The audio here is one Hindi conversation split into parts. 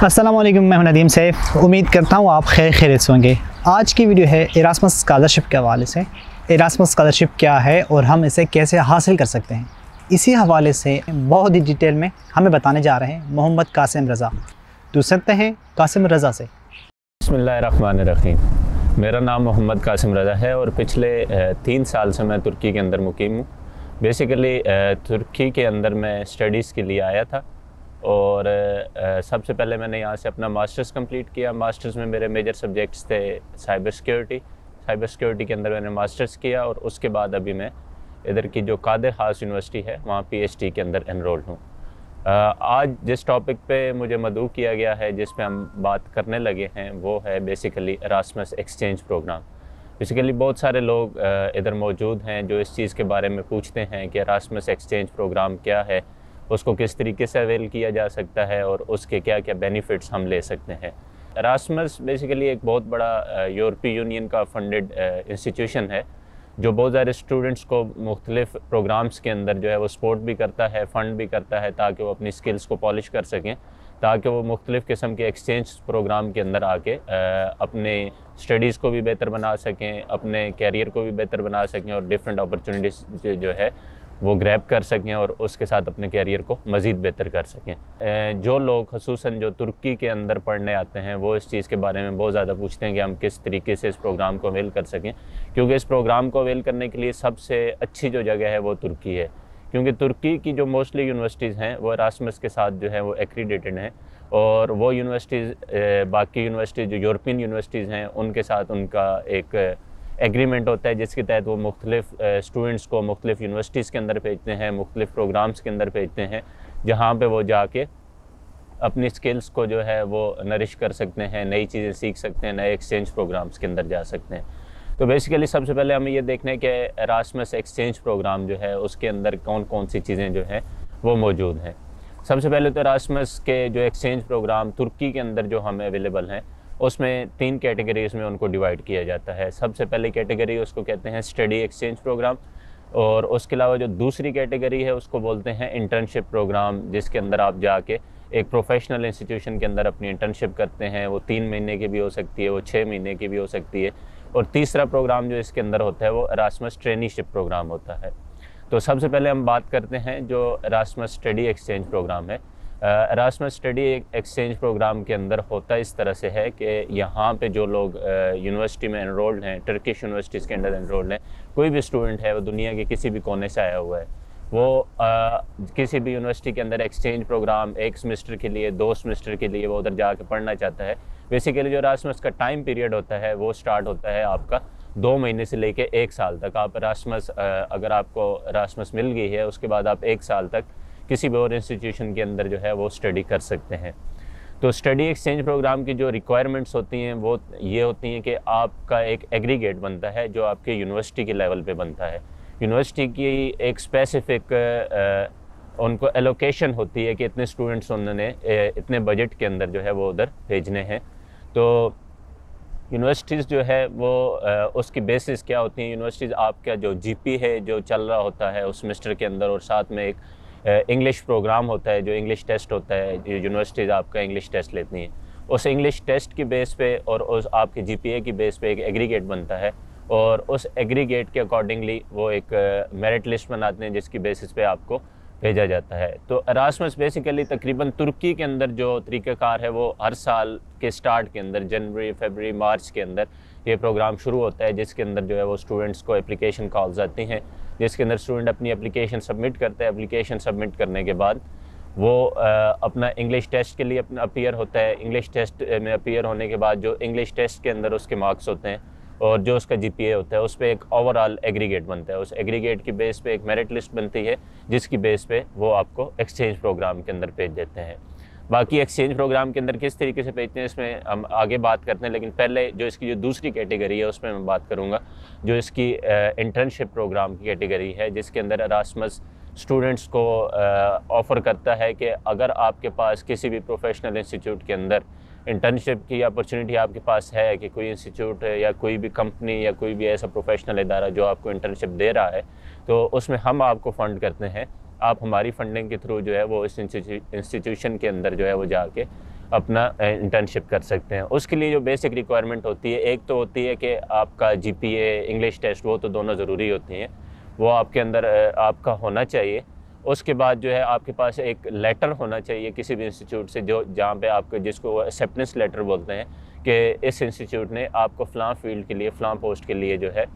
अस्सलाम वालेकुम, मैं हूं नदीम सैफ। उम्मीद करता हूं आप खैरियत से होंगे। आज की वीडियो है इरास्मस स्कॉलरशिप के हवाले से। इरास्मस स्कॉलरशिप क्या है और हम इसे कैसे हासिल कर सकते हैं, इसी हवाले से बहुत ही डिटेल में हमें बताने जा रहे हैं मोहम्मद कासिम रज़ा। तो सुनते हैं कासिम रज़ा से। बिस्मिल्लाहिर्रहमानिर्रहीम। मेरा नाम मोहम्मद कासिम रज़ा है और पिछले 3 साल से मैं तुर्की के अंदर मुकीम हूँ। बेसिकली तुर्की के अंदर मैं स्टडीज़ के लिए आया था और सबसे पहले मैंने यहाँ से अपना मास्टर्स कंप्लीट किया। मास्टर्स में मेरे मेजर सब्जेक्ट्स थे साइबर सिक्योरिटी के अंदर मैंने मास्टर्स किया और उसके बाद अभी मैं इधर की जो कादिर खास यूनिवर्सिटी है वहाँ PhD के अंदर एनरोल्ड हूँ। आज जिस टॉपिक पे मुझे मदऊ किया गया है, जिस पे हम बात करने लगे हैं, वो है basically Erasmus exchange program. Basically बहुत सारे लोग इधर मौजूद हैं जो इस चीज़ के बारे में पूछते हैं कि इरास्मस एक्सचेंज प्रोग्राम क्या है, उसको किस तरीके से अवेल किया जा सकता है और उसके क्या क्या बेनिफिट्स हम ले सकते हैं। इरास्मस बेसिकली एक बहुत बड़ा यूरोपीय यूनियन का फंडेड इंस्टीट्यूशन है जो बहुत सारे स्टूडेंट्स को मुख्तलिफ प्रोग्राम्स के अंदर जो है वो सपोर्ट भी करता है, फ़ंड भी करता है ताकि वो अपनी स्किल्स को पॉलिश कर सकें, ताकि वो मुख्तलिफ किस्म के एक्सचेंज प्रोग्राम के अंदर आके अपने स्टडीज़ को भी बेहतर बना सकें, अपने कैरियर को भी बेहतर बना सकें और डिफरेंट अपॉर्चुनिटीज़ जो है वो ग्रैब कर सकें और उसके साथ अपने कैरियर को मज़ीद बेहतर कर सकें। जो लोग ख़ुसूसन जो तुर्की के अंदर पढ़ने आते हैं वो इस चीज़ के बारे में बहुत ज़्यादा पूछते हैं कि हम किस तरीके से इस प्रोग्राम को अवेल कर सकें, क्योंकि इस प्रोग्राम को अवेल करने के लिए सबसे अच्छी जो जगह है वो तुर्की है। क्योंकि तुर्की की जो मोस्टली यूनिवर्सिटीज़ हैं वो इरास्मस के साथ जो है वो एक्रीडेटेड हैं और वो यूनिवर्सिटीज़ बाकी यूनिवर्सिटीज़ जो यूरोपियन यूनिवर्सिटीज़ हैं उनके साथ उनका एक एग्रीमेंट होता है जिसके तहत वो मुख्तलिफ स्टूडेंट्स को मुख्तलिफ यूनिवर्सिटीज़ के अंदर भेजते हैं, मुख्तलिफ प्रोग्राम्स के अंदर भेजते हैं, जहाँ पे वो जाके अपनी स्किल्स को जो है वो नरिश कर सकते हैं, नई चीज़ें सीख सकते हैं, नए एक्सचेंज प्रोग्राम्स के अंदर जा सकते हैं। तो बेसिकली सबसे पहले हमें ये देखना है कि इरास्मस एक्सचेंज प्रोग्राम जो है उसके अंदर कौन कौन सी चीज़ें जो हैं वो मौजूद हैं। सबसे पहले तो इरास्मस के जो एक्सचेंज प्रोग्राम तुर्की के अंदर जो हमें अवेलेबल हैं उसमें 3 कैटेगरीज़ में उनको डिवाइड किया जाता है। सबसे पहली कैटेगरी उसको कहते हैं स्टडी एक्सचेंज प्रोग्राम और उसके अलावा जो दूसरी कैटेगरी है उसको बोलते हैं इंटर्नशिप प्रोग्राम, जिसके अंदर आप जाके एक प्रोफेशनल इंस्टीट्यूशन के अंदर अपनी इंटर्नशिप करते हैं। वो 3 महीने की भी हो सकती है, वो 6 महीने की भी हो सकती है। और तीसरा प्रोग्राम जो इसके अंदर होता है वो इरास्मस ट्रेनीशिप प्रोग्राम होता है। तो सबसे पहले हम बात करते हैं जो इरास्मस स्टडी एक्सचेंज प्रोग्राम है। इरास्मस स्टडी एक्सचेंज प्रोग्राम के अंदर होता इस तरह से है कि यहाँ पे जो लोग यूनिवर्सिटी में एनरोल्ड हैं, टर्किश यूनिवर्सिटीज़ के अंदर एनरोल्ड हैं, कोई भी स्टूडेंट है वो दुनिया के किसी भी कोने से आया हुआ है, वो किसी भी यूनिवर्सिटी के अंदर एक्सचेंज प्रोग्राम 1 सेमेस्टर के लिए, 2 सेमेस्टर के लिए वो उधर जाके पढ़ना चाहता है। बेसिकली जो इरास्मस का टाइम पीरियड होता है वो स्टार्ट होता है आपका 2 महीने से लेके 1 साल तक। आप इरास्मस अगर आपको इरास्मस मिल गई है उसके बाद आप 1 साल तक किसी भी और इंस्टीट्यूशन के अंदर जो है वो स्टडी कर सकते हैं। तो स्टडी एक्सचेंज प्रोग्राम की जो रिक्वायरमेंट्स होती हैं वो ये होती हैं कि आपका एक एग्रीगेट बनता है जो आपके यूनिवर्सिटी के लेवल पे बनता है। यूनिवर्सिटी की एक स्पेसिफिक उनको एलोकेशन होती है कि इतने स्टूडेंट्स उन्होंने इतने बजट के अंदर जो है वो उधर भेजने हैं। तो यूनिवर्सिटीज़ जो है वो उसकी बेसिस क्या होती हैं, यूनिवर्सिटीज़ आपका जो GP है जो चल रहा होता है उस सेमेस्टर के अंदर, और साथ में एक इंग्लिश प्रोग्राम होता है जो इंग्लिश टेस्ट होता है, यूनिवर्सिटीज़ आपका इंग्लिश टेस्ट लेती हैं। उस इंग्लिश टेस्ट की बेस पे और उस आपके GPA की बेस पे एक एग्रीगेट बनता है और उस एग्रीगेट के अकॉर्डिंगली वो एक मेरिट लिस्ट बनाते हैं जिसकी बेसिस पे आपको भेजा जाता है। तो इरास्मस बेसिकली तकरीबन तुर्की के अंदर जो तरीक़ाकार है वो हर साल के स्टार्ट के अंदर जनवरी, फरवरी, मार्च के अंदर ये प्रोग्राम शुरू होता है, जिसके अंदर जो है वो स्टूडेंट्स को एप्लीकेशन कॉल्स आती हैं, जिसके अंदर स्टूडेंट अपनी एप्लीकेशन सबमिट करते हैं। एप्लीकेशन सबमिट करने के बाद वो अपना इंग्लिश टेस्ट के लिए अपना अपीयर होता है। इंग्लिश टेस्ट में अपीयर होने के बाद जो इंग्लिश टेस्ट के अंदर उसके मार्क्स होते हैं और जो उसका GPA होता है उस पर एक ओवरऑल एग्रीगेट बनता है। उस एग्रीगेट की बेस पे एक मेरिट लिस्ट बनती है जिसकी बेस पे वो आपको एक्सचेंज प्रोग्राम के अंदर भेज देते हैं। बाकी एक्सचेंज प्रोग्राम के अंदर किस तरीके से भेजते हैं इसमें हम आगे बात करते हैं, लेकिन पहले जो इसकी जो दूसरी कैटेगरी है उसमें मैं बात करूँगा, जो इसकी इंटर्नशिप प्रोग्राम की कैटेगरी है, जिसके अंदर इरास्मस स्टूडेंट्स को ऑफ़र करता है कि अगर आपके पास किसी भी प्रोफेशनल इंस्टीट्यूट के अंदर इंटर्नशिप की अपॉर्चुनिटी आपके पास है, कि कोई इंस्टीट्यूट है या कोई भी कंपनी या कोई भी ऐसा प्रोफेशनल इदारा जो आपको इंटर्नशिप दे रहा है, तो उसमें हम आपको फ़ंड करते हैं। आप हमारी फंडिंग के थ्रू जो है वो इस इंस्टीट्यूशन के अंदर जो है वो जाके अपना इंटर्नशिप कर सकते हैं। उसके लिए जो बेसिक रिक्वायरमेंट होती है, एक तो होती है कि आपका GPA, इंग्लिश टेस्ट, वो तो दोनों ज़रूरी होती हैं, वो आपके अंदर आपका होना चाहिए। उसके बाद जो है आपके पास एक लेटर होना चाहिए किसी भी इंस्टीट्यूट से, जो जहाँ पे आपको, जिसको एक्सेप्टेंस लेटर बोलते हैं, कि इस इंस्टीट्यूट ने आपको फ़लाँ फील्ड के लिए, फ़लाँ पोस्ट के लिए जो है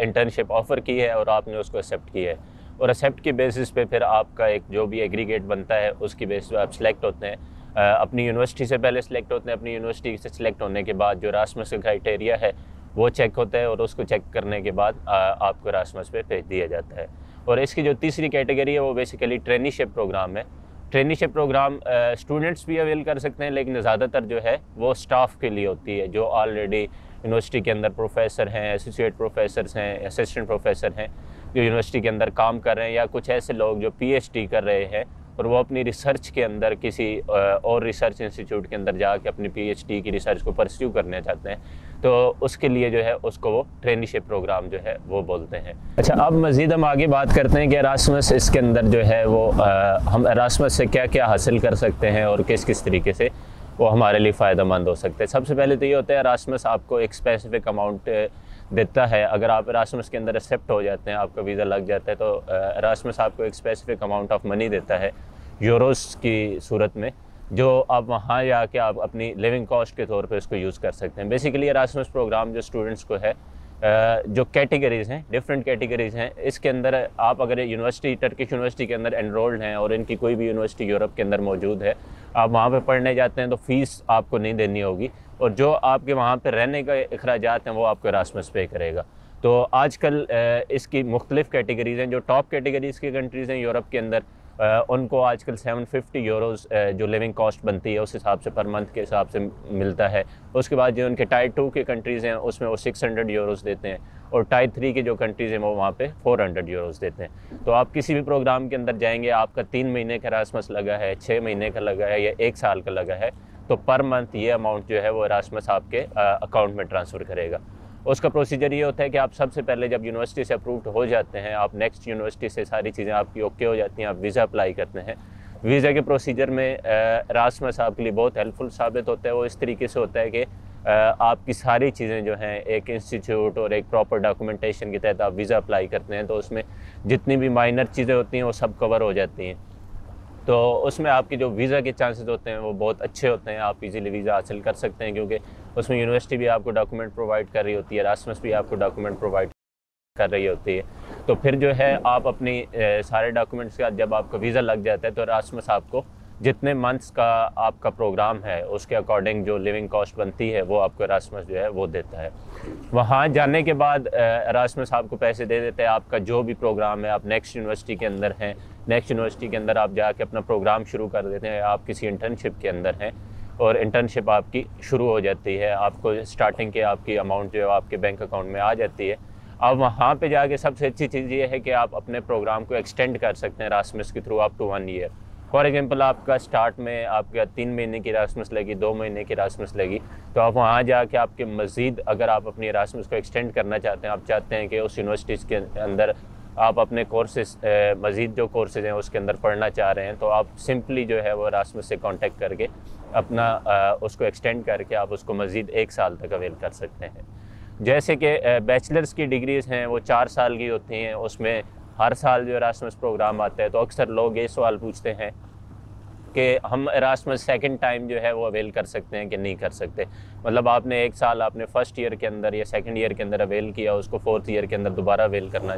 इंटर्नशिप ऑफ़र की है और आपने उसको एक्सेप्ट किया है। और एक्सेप्ट के बेसिस पे फिर आपका एक जो भी एग्रीगेट बनता है उसकी बेसिस पे आप सिलेक्ट होते हैं। अपनी यूनिवर्सिटी से पहले सिलेक्ट होते हैं। अपनी यूनिवर्सिटी से सिलेक्ट होने के बाद जो एरास्मस का क्राइटेरिया है वो चेक होता है और उसको चेक करने के बाद आपको एरास्मस पे भेज दिया जाता है। और इसकी जो तीसरी कैटेगरी है वो बेसिकली ट्रेनीशिप प्रोग्राम है। ट्रेनीशिप प्रोग्राम स्टूडेंट्स भी अवेल कर सकते हैं, लेकिन ज़्यादातर जो है वो स्टाफ के लिए होती है, जो ऑलरेडी यूनिवर्सिटी के अंदर प्रोफेसर हैं, एसोसिएट प्रोफेसर्स हैं, असिस्टेंट प्रोफेसर हैं, जो यूनिवर्सिटी के अंदर काम कर रहे हैं, या कुछ ऐसे लोग जो PhD कर रहे हैं और वो अपनी रिसर्च के अंदर किसी और रिसर्च इंस्टीट्यूट के अंदर जाके अपनी PhD की रिसर्च को परस्यू करना चाहते हैं, तो उसके लिए जो है उसको वो ट्रेनीशिप प्रोग्राम जो है वो बोलते हैं। अच्छा, अब मज़ीद हम आगे बात करते हैं कि एरास्मस इसके अंदर जो है वो हम एरास्मस से क्या क्या हासिल कर सकते हैं और किस किस तरीके से वो हमारे लिए फ़ायदेमंद हो सकते हैं। सबसे पहले तो ये होता है, एरास्मस आपको एक स्पेसिफिक अमाउंट देता है। अगर आप एरास्मस के अंदर एक्सेप्ट हो जाते हैं, आपका वीज़ा लग जाता है, तो एरास्मस आपको एक स्पेसिफिक अमाउंट ऑफ मनी देता है यूरोस की सूरत में, जो आप वहाँ जाके आप अपनी लिविंग कॉस्ट के तौर पे उसको यूज़ कर सकते हैं। बेसिकली एरास्मस प्रोग्राम जो स्टूडेंट्स को है, जो कैटेगरीज़ हैं, डिफरेंट कैटेगरीज़ हैं, इसके अंदर आप अगर यूनिवर्सिटी, टर्किश यूनिवर्सिटी के अंदर एनरोल्ड हैं और इनकी कोई भी यूनिवर्सिटी यूरोप के अंदर मौजूद है, आप वहाँ पे पढ़ने जाते हैं तो फ़ीस आपको नहीं देनी होगी, और जो आपके वहाँ पे रहने का अखराजात हैं वो आपको एरास्मस पे करेगा। तो आजकल इसकी मुख्तलिफ़ कैटेगरीज़ हैं। जो टॉप कैटेगरीज़ की कंट्रीज़ हैं यूरोप के अंदर, उनको आजकल 750 यूरोज़ जो लिविंग कॉस्ट बनती है उस हिसाब से पर मंथ के हिसाब से मिलता है। उसके बाद जो उनके टायर 2 के कंट्रीज़ हैं उसमें वो 600 यूरोज़ देते हैं, और टायर 3 के जो कंट्रीज़ हैं वो वहाँ पे 400 यूरोज़ देते हैं। तो आप किसी भी प्रोग्राम के अंदर जाएंगे, आपका 3 महीने का एरास्मस लगा है, 6 महीने का लगा है या 1 साल का लगा है, तो पर मंथ ये अमाउंट जो है वो एरास्मस आपके अकाउंट में ट्रांसफ़र करेगा। उसका प्रोसीजर ये होता है कि आप सबसे पहले जब यूनिवर्सिटी से अप्रूव्ड हो जाते हैं, आप नेक्स्ट यूनिवर्सिटी से सारी चीज़ें आपकी ओके हो जाती हैं, आप वीज़ा अप्लाई करते हैं। वीज़ा के प्रोसीजर में एरास्मस आपके लिए बहुत हेल्पफुल साबित होता है। वो इस तरीके से होता है कि आपकी सारी चीज़ें जो हैं एक इंस्टीट्यूट और एक प्रॉपर डॉक्यूमेंटेशन के तहत आप वीज़ा अप्लाई करते हैं, तो उसमें जितनी भी माइनर चीज़ें होती हैं वो सब कवर हो जाती हैं। तो उसमें आपकी जो वीज़ा के चांसेस होते हैं वो बहुत अच्छे होते हैं, आप इजीली वीज़ा हासिल कर सकते हैं, क्योंकि उसमें यूनिवर्सिटी भी आपको डॉक्यूमेंट प्रोवाइड कर रही होती है, एरास्मस भी आपको डॉक्यूमेंट प्रोवाइड कर रही होती है। तो फिर जो है आप अपनी सारे डॉक्यूमेंट्स का जब आपका वीज़ा लग जाता है, तो एरास्मस आपको जितने मंथ्स का आपका प्रोग्राम है उसके अकॉर्डिंग जो लिविंग कॉस्ट बनती है वो आपको एरास्मस जो है वो देता है। वहाँ जाने के बाद एरास्मस आपको पैसे दे देते हैं। आपका जो भी प्रोग्राम है, आप नेक्स्ट यूनिवर्सिटी के अंदर हैं, नेक्स्ट यूनिवर्सिटी के अंदर आप जाके अपना प्रोग्राम शुरू कर देते हैं, आप किसी इंटर्नशिप के अंदर हैं और इंटर्नशिप आपकी शुरू हो जाती है, आपको स्टार्टिंग के आपकी अमाउंट जो है आपके बैंक अकाउंट में आ जाती है। अब वहाँ पे जाके सबसे अच्छी चीज़ ये है कि आप अपने प्रोग्राम को एक्सटेंड कर सकते हैं एरास्मस के through up to 1 year. For example, आपका स्टार्ट में आपका 3 महीने की एरास्मस लगी, 2 महीने की एरास्मस लगी, तो आप वहाँ जाके आपके मज़ीद अगर आप अपनी एरास्मस को एक्सटेंड करना चाहते हैं, आप चाहते हैं कि उस यूनिवर्सिटीज़ के अंदर आप अपने कोर्सेज मज़ीद जो कोर्सेज हैं उसके अंदर पढ़ना चाह रहे हैं, तो आप सिंपली जो है वो एरास्मस से कांटेक्ट करके अपना उसको एक्सटेंड करके आप उसको मज़ीद 1 साल तक अवेल कर सकते हैं। जैसे कि बैचलर्स की डिग्रीज़ हैं वो 4 साल की होती हैं, उसमें हर साल जो एरास्मस प्रोग्राम आता है, तो अक्सर लोग ये सवाल पूछते हैं कि हम एरास्मस सेकंड टाइम जो है वो अवेल कर सकते हैं कि नहीं कर सकते। मतलब आपने 1 साल आपने फर्स्ट ईयर के अंदर या सेकंड ईयर के अंदर अवेल किया, उसको 4th ईयर के अंदर दोबारा अवेल करना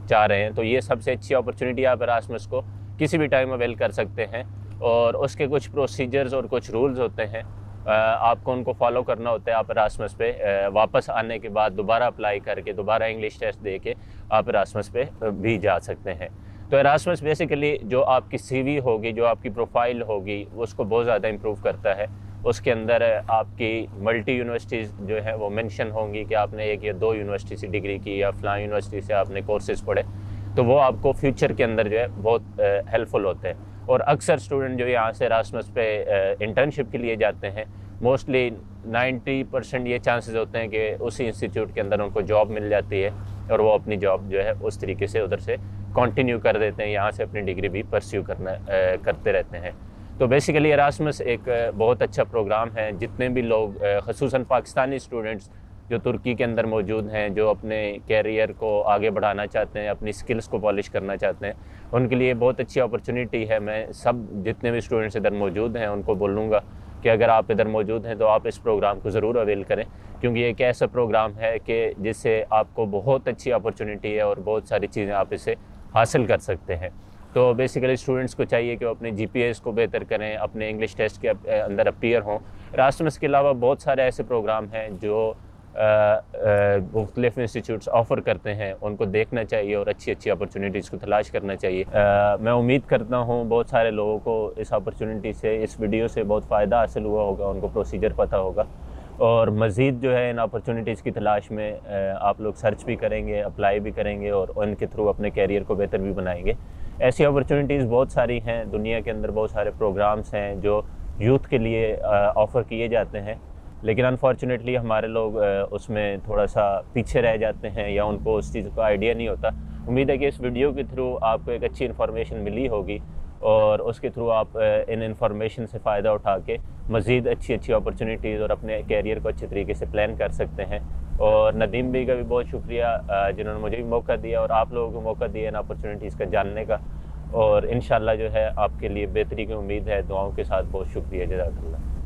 चाह रहे हैं, तो ये सबसे अच्छी अपॉर्चुनिटी, आप एरास्मस को किसी भी टाइम अवेल कर सकते हैं। और उसके कुछ प्रोसीजर्स और कुछ रूल्स होते हैं, आपको उनको फॉलो करना होता है। आप एरास्मस पे वापस आने के बाद दोबारा अप्लाई करके दोबारा इंग्लिश टेस्ट दे के आप एरास्मस पे भी जा सकते हैं। तो एरास्मस बेसिकली जो आपकी CV होगी, जो आपकी प्रोफाइल होगी, उसको बहुत ज़्यादा इम्प्रूव करता है। उसके अंदर आपकी मल्टी यूनिवर्सिटीज़ जो है वो मेंशन होंगी कि आपने 1 या 2 यूनिवर्सिटी से डिग्री की या फलां यूनिवर्सिटी से आपने कोर्सेज़ पढ़े, तो वो आपको फ्यूचर के अंदर जो है बहुत हेल्पफुल होते हैं। और अक्सर स्टूडेंट जो यहाँ से एरास्मस पे इंटर्नशिप के लिए जाते हैं, मोस्टली 90% ये चांसेस होते हैं कि उसी इंस्टीट्यूट के अंदर उनको जॉब मिल जाती है और वो अपनी जॉब जो है उस तरीके से उधर से कंटिन्यू कर देते हैं, यहाँ से अपनी डिग्री भी परस्यू करते रहते हैं। तो बेसिकली इरास्मस एक बहुत अच्छा प्रोग्राम है। जितने भी लोग ख़ुसूसन पाकिस्तानी स्टूडेंट्स जो तुर्की के अंदर मौजूद हैं, जो अपने कैरियर को आगे बढ़ाना चाहते हैं, अपनी स्किल्स को पॉलिश करना चाहते हैं, उनके लिए बहुत अच्छी अपॉर्चुनिटी है। मैं सब जितने भी स्टूडेंट्स इधर मौजूद हैं उनको बोलूँगा कि अगर आप इधर मौजूद हैं तो आप इस प्रोग्राम को ज़रूर अवेल करें, क्योंकि एक ऐसा प्रोग्राम है कि जिससे आपको बहुत अच्छी अपॉर्चुनिटी है और बहुत सारी चीज़ें आप इसे हासिल कर सकते हैं। तो बेसिकली स्टूडेंट्स को चाहिए कि वो अपने GPAs को बेहतर करें, अपने इंग्लिश टेस्ट के अंदर अपीयर हों। इरास्मस के अलावा बहुत सारे ऐसे प्रोग्राम हैं जो मुख्तलिफ इंस्टीट्यूट्स ऑफ़र करते हैं, उनको देखना चाहिए और अच्छी अच्छी अपॉर्चुनिटीज़ को तलाश करना चाहिए। मैं उम्मीद करता हूँ बहुत सारे लोगों को इस अपॉर्चुनिटी से, इस वीडियो से बहुत फ़ायदा हासिल हुआ होगा, उनको प्रोसीजर पता होगा और मज़ीद जो है इन अपॉर्चुनिटीज़ की तलाश में आप लोग सर्च भी करेंगे, अप्लाई भी करेंगे और उनके थ्रू अपने कैरियर को बेहतर भी बनाएंगे। ऐसी अपॉर्चुनिटीज़ बहुत सारी हैं दुनिया के अंदर, बहुत सारे प्रोग्राम्स हैं जो यूथ के लिए ऑफ़र किए जाते हैं, लेकिन अनफॉर्चुनेटली हमारे लोग उसमें थोड़ा सा पीछे रह जाते हैं या उनको उस चीज़ का आइडिया नहीं होता। उम्मीद है कि इस वीडियो के थ्रू आपको एक अच्छी इन्फॉर्मेशन मिली होगी और उसके थ्रू आप इन इन्फॉर्मेशन से फ़ायदा उठा के मज़ीद अच्छी अच्छी अपॉर्चुनिटीज़ और अपने कैरियर को अच्छे तरीके से प्लान कर सकते हैं। और नदीम भाई का भी बहुत शुक्रिया जिन्होंने मुझे भी मौका दिया और आप लोगों को मौका दिया इन अपॉर्चुनिटीज़ का जानने का, और इंशाल्लाह जो है आपके लिए बेहतरी की उम्मीद है। दुआओं के साथ बहुत शुक्रिया, जज़ाकल्लाह।